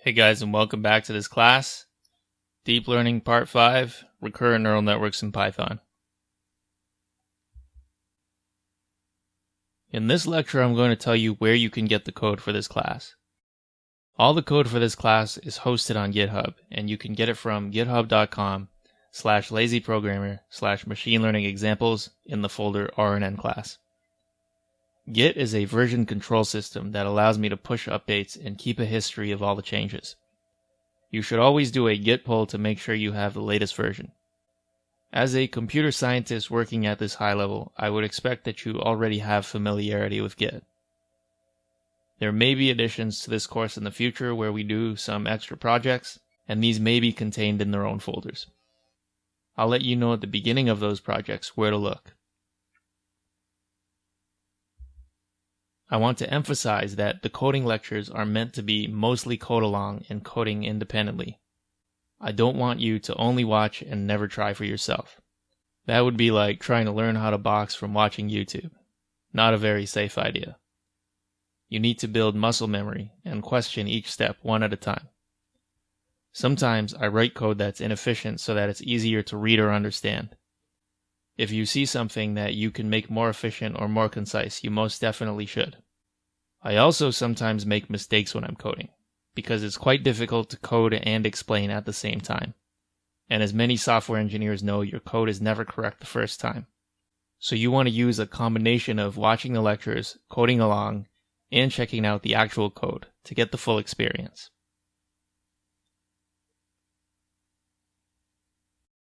Hey guys, and welcome back to this class, Deep Learning Part 5, Recurrent Neural Networks in Python. In this lecture, I'm going to tell you where you can get the code for this class. All the code for this class is hosted on GitHub, and you can get it from github.com/lazyprogrammer/machine-learning-examples in the folder RNN class. Git is a version control system that allows me to push updates and keep a history of all the changes. You should always do a git pull to make sure you have the latest version. As a computer scientist working at this high level, I would expect that you already have familiarity with Git. There may be additions to this course in the future where we do some extra projects, and these may be contained in their own folders. I'll let you know at the beginning of those projects where to look. I want to emphasize that the coding lectures are meant to be mostly code along and coding independently. I don't want you to only watch and never try for yourself. That would be like trying to learn how to box from watching YouTube. Not a very safe idea. You need to build muscle memory and question each step one at a time. Sometimes I write code that's inefficient so that it's easier to read or understand. If you see something that you can make more efficient or more concise, you most definitely should. I also sometimes make mistakes when I'm coding, because it's quite difficult to code and explain at the same time. And as many software engineers know, your code is never correct the first time. So you want to use a combination of watching the lectures, coding along, and checking out the actual code to get the full experience.